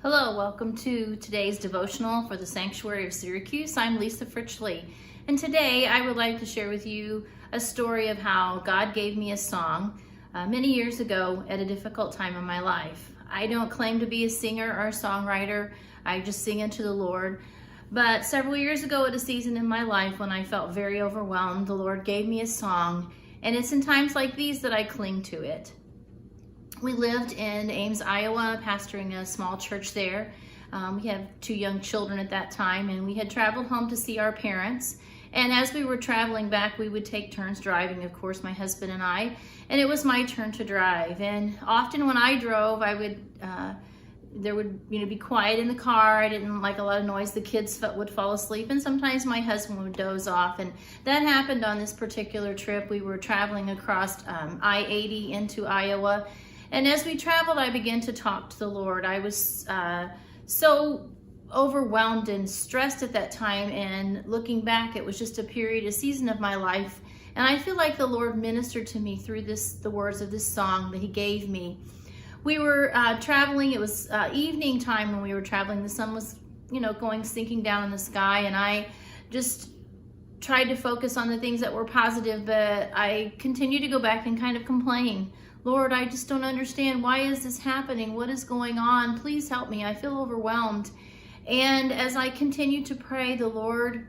Hello, welcome to today's devotional for the Sanctuary of Syracuse. I'm Lisa Fritchley, and today I would like to share with you a story of how God gave me a song many years ago at a difficult time in my life. I don't claim to be a singer or a songwriter. I just sing unto the Lord. But several years ago at a season in my life when I felt very overwhelmed, the Lord gave me a song, and it's in times like these that I cling to it. We lived in Ames, Iowa, pastoring a small church there. We had 2 young children at that time, and we had traveled home to see our parents. And as we were traveling back, we would take turns driving, of course, my husband and I. And it was my turn to drive. And often when I drove, there would be quiet in the car. I didn't like a lot of noise. The kids would fall asleep, and sometimes my husband would doze off. And that happened on this particular trip. We were traveling across I-80 into Iowa. And as we traveled, I began to talk to the Lord. I was so overwhelmed and stressed at that time, and looking back, it was just a season of my life. And I feel like the Lord ministered to me through the words of this song that He gave me. We were traveling. It was evening time when we were traveling. The sun was, sinking down in the sky, and I just tried to focus on the things that were positive, but I continued to go back and kind of complain. Lord, I just don't understand. Why is this happening? What is going on? Please help me. I feel overwhelmed. And as I continued to pray, the Lord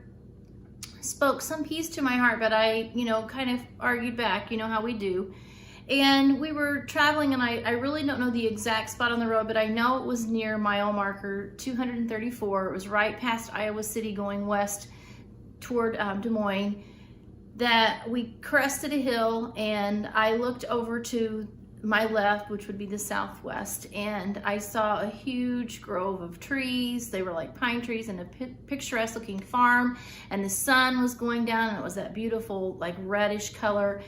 spoke some peace to my heart, but I, kind of argued back, how we do. And we were traveling, and I really don't know the exact spot on the road, but I know it was near mile marker 234. It was right past Iowa City going west toward Des Moines, that we crested a hill, and I looked over to my left, which would be the southwest, and I saw a huge grove of trees. They were like pine trees in a picturesque looking farm, and the sun was going down, and it was that beautiful like reddish color,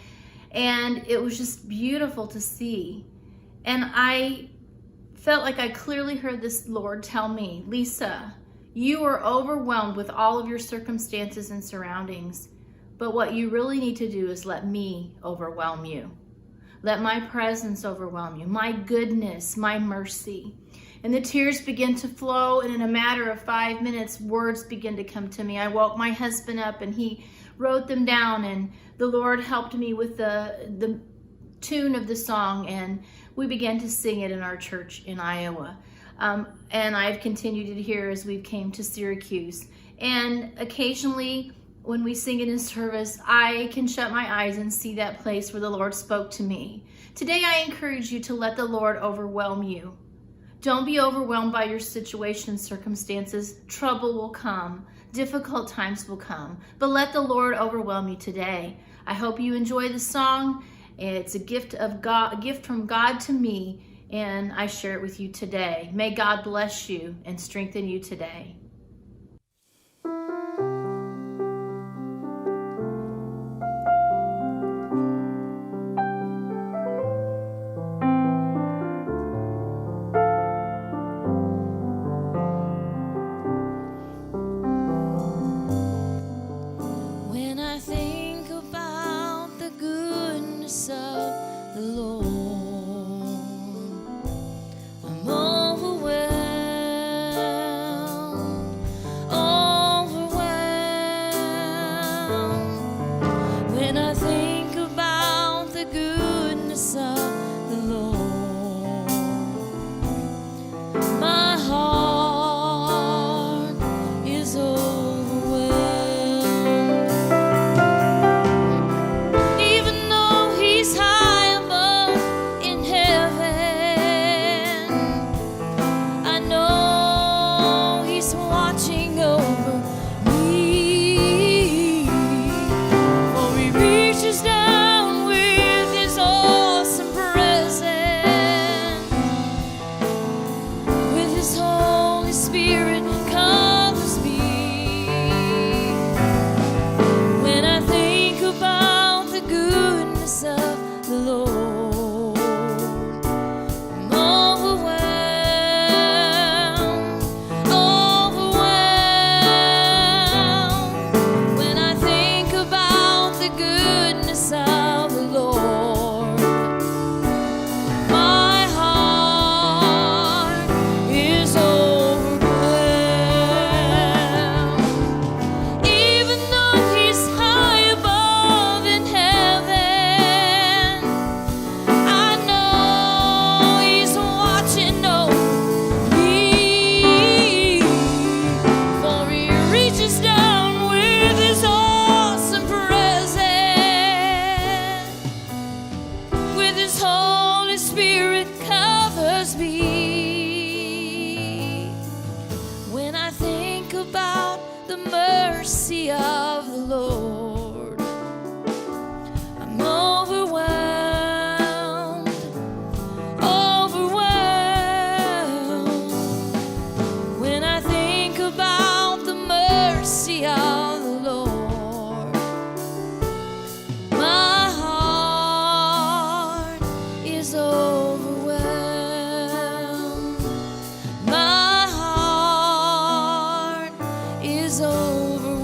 and it was just beautiful to see. And I felt like I clearly heard this Lord tell me, Lisa, you are overwhelmed with all of your circumstances and surroundings. But what you really need to do is let me overwhelm you. Let my presence overwhelm you, my goodness, my mercy. And the tears begin to flow, and in a matter of 5 minutes, words begin to come to me. I woke my husband up, and he wrote them down, and the Lord helped me with the tune of the song, and we began to sing it in our church in Iowa. And I've continued it here as we came to Syracuse. And occasionally, when we sing it in service, I can shut my eyes and see that place where the Lord spoke to me. Today, I encourage you to let the Lord overwhelm you. Don't be overwhelmed by your situation and circumstances. Trouble will come. Difficult times will come. But let the Lord overwhelm you today. I hope you enjoy the song. It's a gift of God, a gift from God to me, and I share it with you today. May God bless you and strengthen you today. is over. mercy of the Lord. I'm overwhelmed, overwhelmed, when I think about the mercy of the Lord. My heart is overwhelmed. My heart is overwhelmed.